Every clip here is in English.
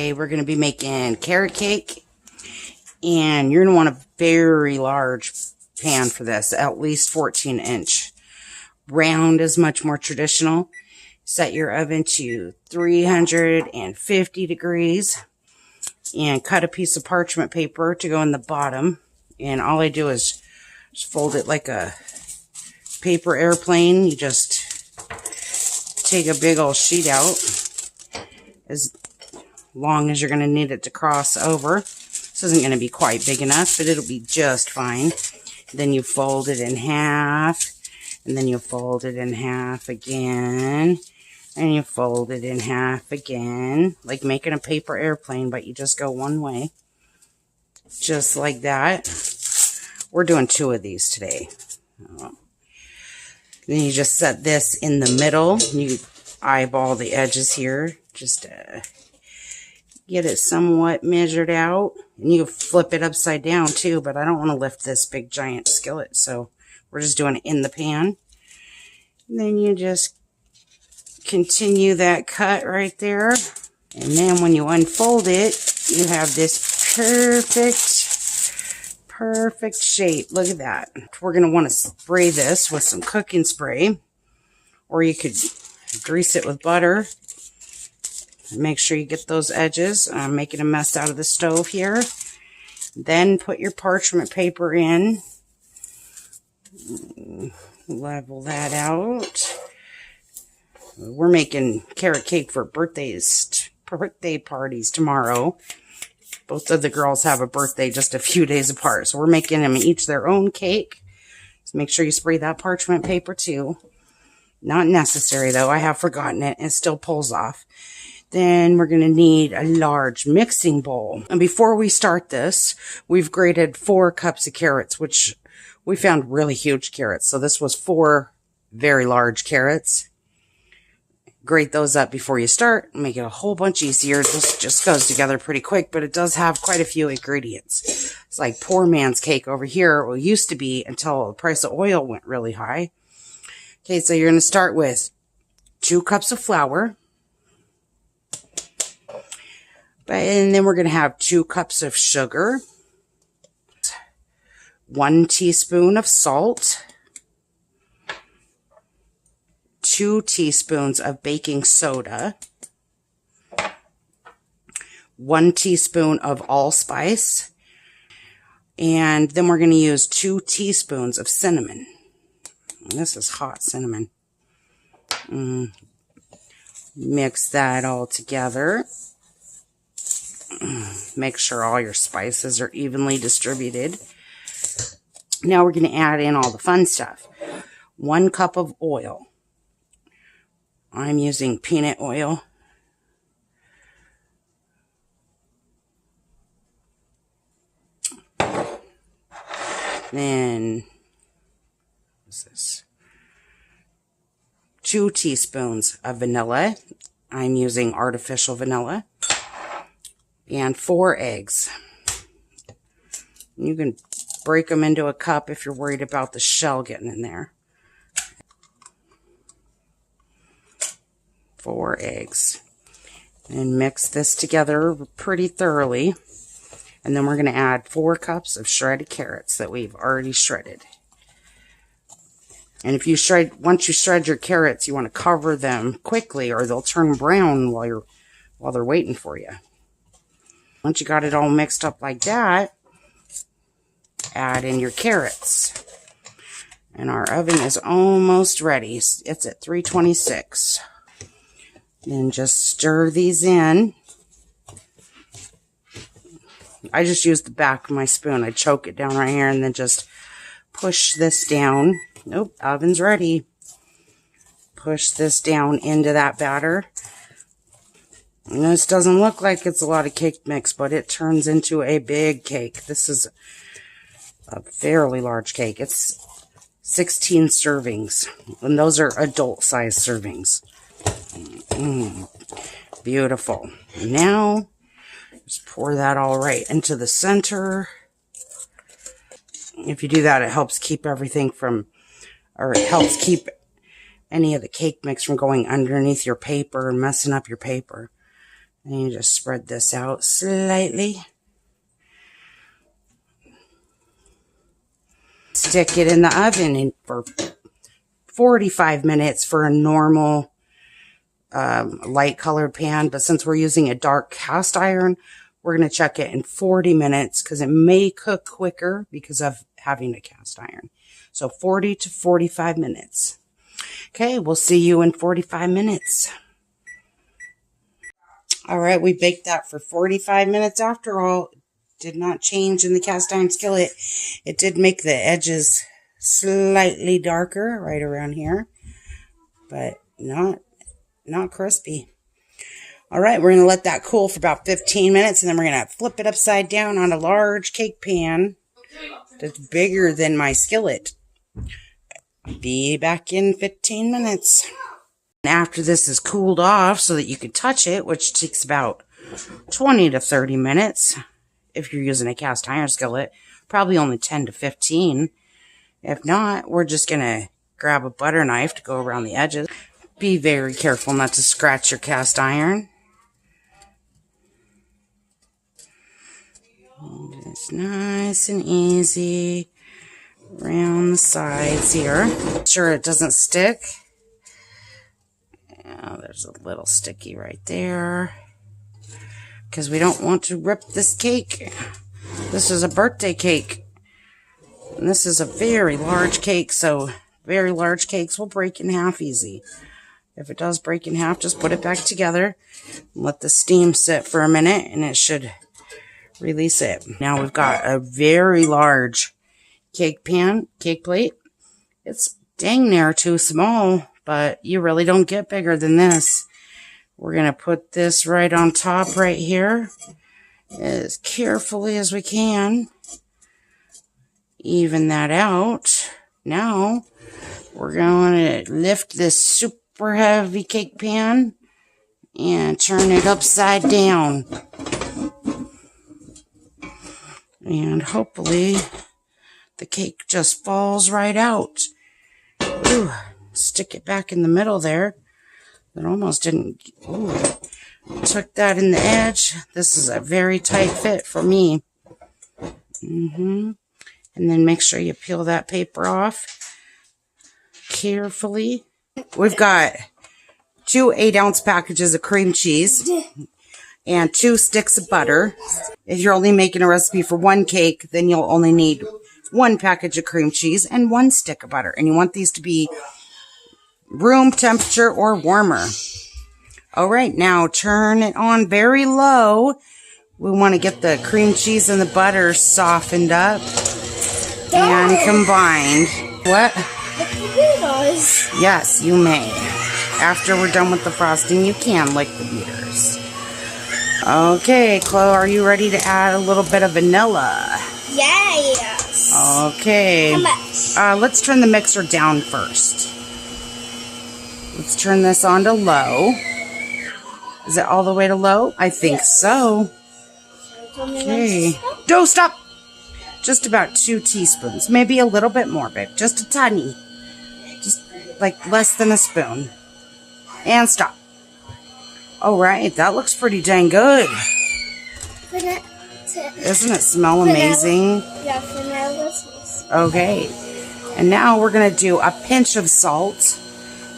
Today we're going to be making carrot cake, and you're going to want a very large pan for this, at least 14-inch. Round is much more traditional. Set your oven to 350 degrees and cut a piece of parchment paper to go in the bottom. And all I do is just fold it like a paper airplane. You just take a big old sheet out as long as you're going to need it to cross over. This isn't going to be quite big enough, but it'll be just fine. Then you fold it in half, and then you fold it in half again, and you fold it in half again, like making a paper airplane, but you just go one way, just like that. We're doing 2 of these today. Then you just set this in the middle. You eyeball the edges here, just get it somewhat measured out. And you flip it upside down too, but I don't want to lift this big giant skillet, so we're just doing it in the pan. And then you just continue that cut right there. And then when you unfold it, you have this perfect shape. Look at that. We're going to want to spray this with some cooking spray, or you could grease it with butter. Make sure you get those edges. I'm making a mess out of the stove here. Then put your parchment paper in. Level that out. We're making carrot cake for birthday parties tomorrow. Both of the girls have a birthday just a few days apart, so we're making them each their own cake. So make sure you spray that parchment paper too. Not necessary though. I have forgotten it. It still pulls off. Then we're going to need a large mixing bowl. And before we start this, we've grated 4 cups of carrots, which we found really huge carrots. So this was 4 very large carrots. Grate those up before you start. Make it a whole bunch easier. This just goes together pretty quick, but it does have quite a few ingredients. It's like poor man's cake over here. Well, it used to be until the price of oil went really high. Okay, so you're going to start with 2 cups of flour. And then we're going to have 2 cups of sugar, 1 teaspoon of salt, 2 teaspoons of baking soda, 1 teaspoon of allspice, and then we're going to use 2 teaspoons of cinnamon. And this is hot cinnamon. Mix that all together. Make sure all your spices are evenly distributed. Now we're going to add in all the fun stuff. 1 cup of oil. I'm using peanut oil. Then, what's this? 2 teaspoons of vanilla. I'm using artificial vanilla. And 4 eggs. You can break them into a cup if you're worried about the shell getting in there. 4 eggs. And mix this together pretty thoroughly. And then we're going to add 4 cups of shredded carrots that we've already shredded. And if you once you shred your carrots, you want to cover them quickly or they'll turn brown while they're waiting for you. Once you got it all mixed up like that, add in your carrots. And our oven is almost ready. It's at 326. Then just stir these in. I just use the back of my spoon. I choke it down right here and then just push this down. Nope, oven's ready. Push this down into that batter. And this doesn't look like it's a lot of cake mix, but it turns into a big cake. This is a fairly large cake. It's 16 servings, and those are adult-sized servings. Beautiful. Now, just pour that all right into the center. If you do that, it helps keep everything it helps keep any of the cake mix from going underneath your paper and messing up your paper. And you just spread this out slightly. Stick it in the oven for 45 minutes for a normal light colored pan. But since we're using a dark cast iron, we're going to check it in 40 minutes because it may cook quicker because of having a cast iron. So 40 to 45 minutes. Okay, we'll see you in 45 minutes. All right, we baked that for 45 minutes after all. Did not change in the cast iron skillet. It did make the edges slightly darker right around here, but not crispy. All right, we're going to let that cool for about 15 minutes, and then we're going to flip it upside down on a large cake pan that's bigger than my skillet. Be back in 15 minutes. And after this is cooled off so that you can touch it, which takes about 20 to 30 minutes if you're using a cast iron skillet, probably only 10 to 15. If not, we're just going to grab a butter knife to go around the edges. Be very careful not to scratch your cast iron. It's nice and easy around the sides here. Make sure it doesn't stick. Yeah, there's a little sticky right there. Because we don't want to rip this cake. This is a birthday cake. And this is a very large cake, so very large cakes will break in half easy. If it does break in half, just put it back together. Let the steam sit for a minute, and it should release it. Now we've got a very large cake plate. It's dang near too small, but you really don't get bigger than this. We're going to put this right on top right here as carefully as we can. Even that out. Now we're going to lift this super heavy cake pan and turn it upside down. And hopefully the cake just falls right out. Ooh, stick it back in the middle there. It almost didn't. Ooh, took that in the edge. This is a very tight fit for me. And then make sure you peel that paper off carefully. We've got 2 8-ounce packages of cream cheese and 2 sticks of butter. If you're only making a recipe for 1 cake, then you'll only need 1 package of cream cheese and 1 stick of butter. And you want these to be room temperature or warmer. All right, now turn it on very low. We want to get the cream cheese and the butter softened up and combined. What? The potatoes. Yes, you may. After we're done with the frosting, you can lick the beaters. Okay, Chloe, are you ready to add a little bit of vanilla? Yes. Okay. How much? Let's turn the mixer down first. Let's turn this on to low. Is it all the way to low? I think so. Okay. Don't stop. Just about 2 teaspoons. Maybe a little bit more, babe. Just a tiny. Just like less than a spoon. And stop. All right. That looks pretty dang good. Doesn't it smell amazing? Yeah, vanilla. Okay. And now we're going to do a pinch of salt.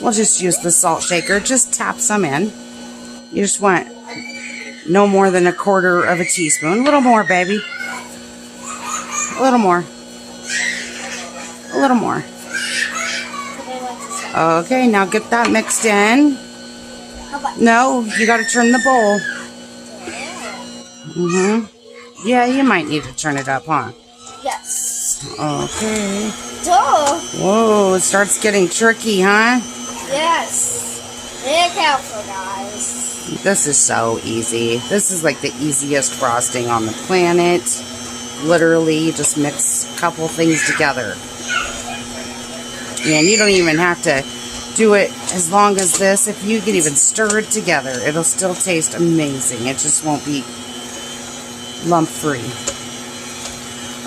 We'll just use the salt shaker. Just tap some in. You just want no more than 1/4 teaspoon. A little more, baby. A little more. A little more. Okay, now get that mixed in. No, you got to turn the bowl. Yeah, you might need to turn it up, huh? Yes. Okay. Duh. Whoa, it starts getting tricky, huh? Yes. Look out for guys. This is so easy. This is like the easiest frosting on the planet. Literally, you just mix a couple things together. And you don't even have to do it as long as this. If you can even stir it together, it'll still taste amazing. It just won't be lump-free.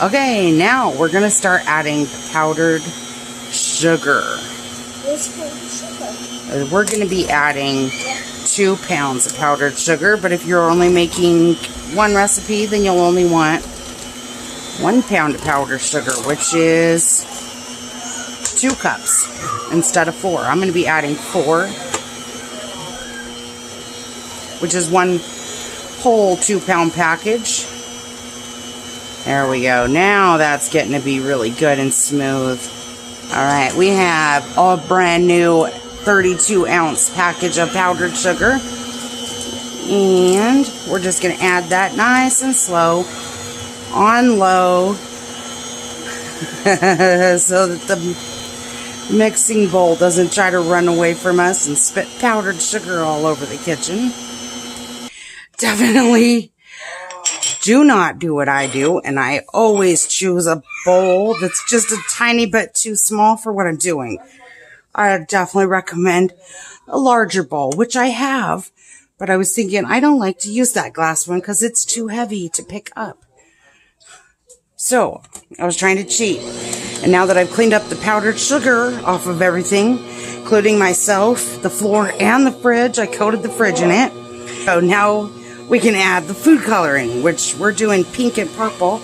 Okay, now we're going to start adding powdered sugar. What's powdered sugar? We're going to be adding 2 pounds of powdered sugar, but if you're only making one recipe, then you'll only want 1 pound of powdered sugar, which is 2 cups instead of 4. I'm going to be adding 4, which is 1 whole 2-pound package. There we go. Now that's getting to be really good and smooth. Alright, we have a brand new 32-ounce package of powdered sugar. And we're just going to add that nice and slow on low so that the mixing bowl doesn't try to run away from us and spit powdered sugar all over the kitchen. Definitely do not do what I do, and I always choose a bowl that's just a tiny bit too small for what I'm doing. I definitely recommend a larger bowl, which I have, but I was thinking I don't like to use that glass one because it's too heavy to pick up. So I was trying to cheat, and now that I've cleaned up the powdered sugar off of everything, including myself, the floor, and the fridge, I coated the fridge in it. So now we can add the food coloring, which we're doing pink and purple.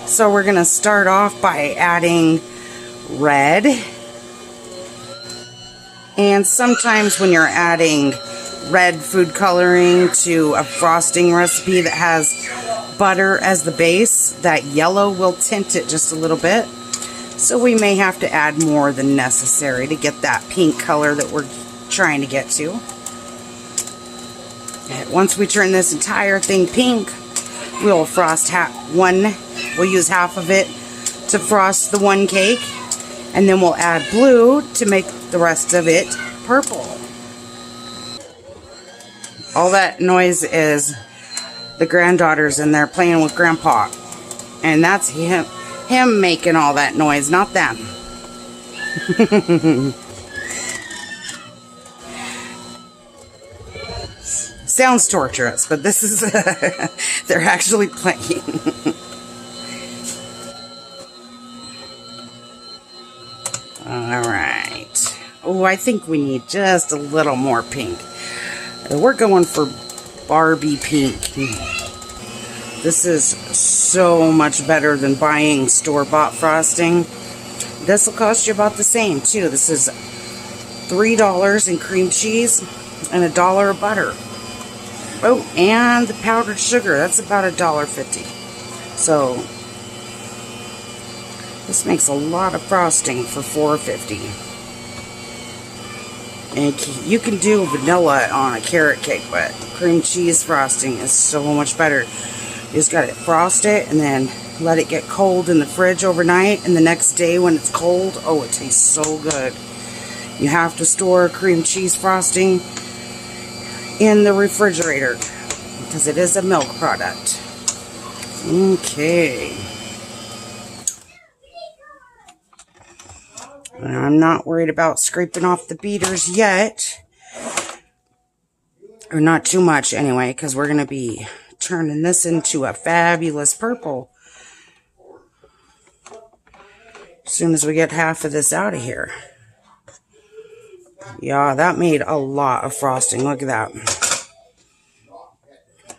So we're going to start off by adding red. And sometimes when you're adding red food coloring to a frosting recipe that has butter as the base, that yellow will tint it just a little bit. So we may have to add more than necessary to get that pink color that we're trying to get to. Once we turn this entire thing pink, we'll frost we'll use half of it to frost the one cake, and then we'll add blue to make the rest of it purple. All that noise is the granddaughters in there playing with Grandpa, and that's him making all that noise, not them. Sounds torturous, but this is they're actually playing. Alright. Oh, I think we need just a little more pink. We're going for Barbie pink. This is so much better than buying store-bought frosting. This will cost you about the same, too. This is $3 in cream cheese and $1 of butter. Oh, and the powdered sugar, that's about $1.50. So this makes a lot of frosting for $4.50. And you can do vanilla on a carrot cake, but cream cheese frosting is so much better. You just gotta frost it and then let it get cold in the fridge overnight, and the next day when it's cold, oh, it tastes so good. You have to store cream cheese frosting in the refrigerator because it is a milk product. Okay. I'm not worried about scraping off the beaters yet. Or not too much anyway, because we're going to be turning this into a fabulous purple as soon as we get half of this out of here. Yeah, that made a lot of frosting. Look at that.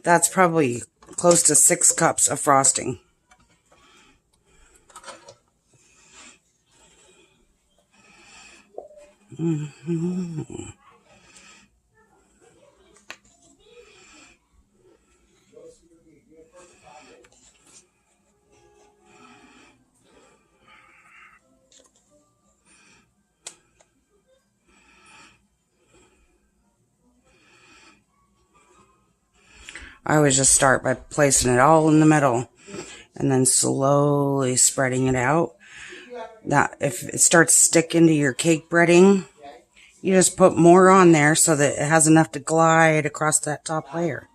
That's probably close to 6 cups of frosting. I always just start by placing it all in the middle and then slowly spreading it out. Now, if it starts sticking to your cake breading, you just put more on there so that it has enough to glide across that top layer.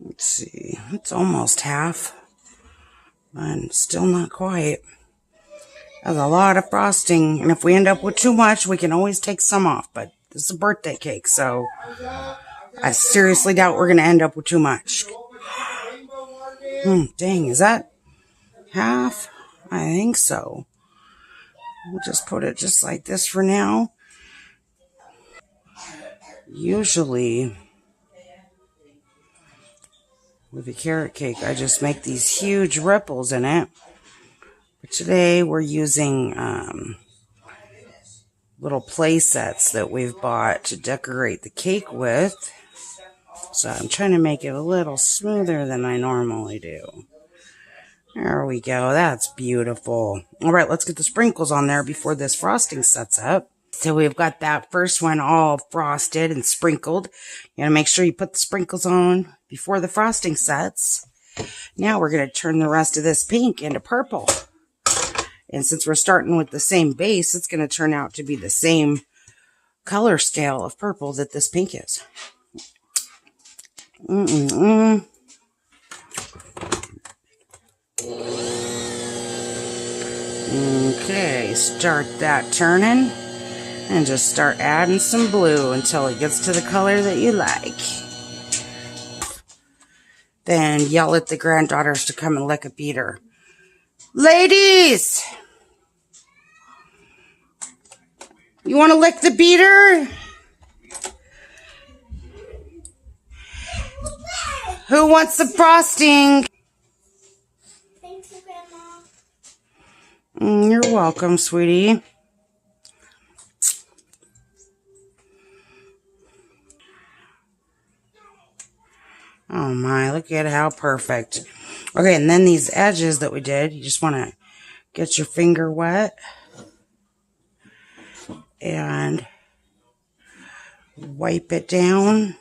Let's see, it's almost half, but still not quite. That's a lot of frosting, and if we end up with too much, we can always take some off, but this is a birthday cake, so I seriously doubt we're going to end up with too much. Dang, is that half? I think so. We'll just put it just like this for now. Usually, with a carrot cake, I just make these huge ripples in it. But today, we're using little play sets that we've bought to decorate the cake with. So I'm trying to make it a little smoother than I normally do. There we go. That's beautiful. All right, let's get the sprinkles on there before this frosting sets up. So we've got that first one all frosted and sprinkled. You gotta make sure you put the sprinkles on before the frosting sets. Now we're gonna turn the rest of this pink into purple. And since we're starting with the same base, it's gonna turn out to be the same color scale of purple that this pink is. Okay, start that turning. And just start adding some blue until it gets to the color that you like. Then yell at the granddaughters to come and lick a beater. Ladies! You want to lick the beater? Who wants the frosting? Thank you, Grandma. You're welcome, sweetie. Oh my, look at how perfect. Okay, and then these edges that we did, you just want to get your finger wet and wipe it down.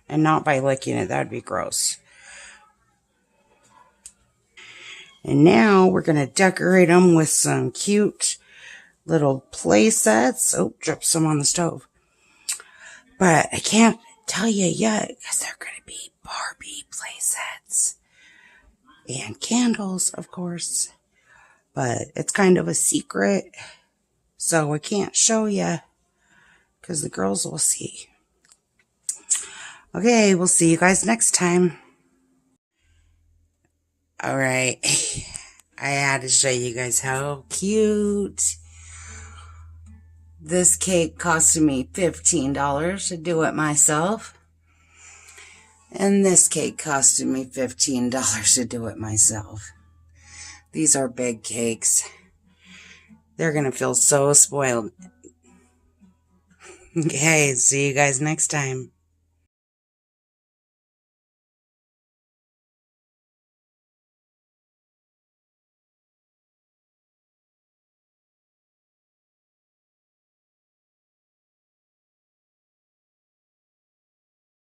And not by licking it, that'd be gross. And now we're going to decorate them with some cute little play sets. Oh, drip some on the stove. But I can't tell you yet because they're going to be Barbie play sets. And candles, of course. But it's kind of a secret. So I can't show you because the girls will see. Okay, we'll see you guys next time. Alright. I had to show you guys how cute. This cake costed me $15 to do it myself. And this cake costed me $15 to do it myself. These are big cakes. They're going to feel so spoiled. Okay, see you guys next time.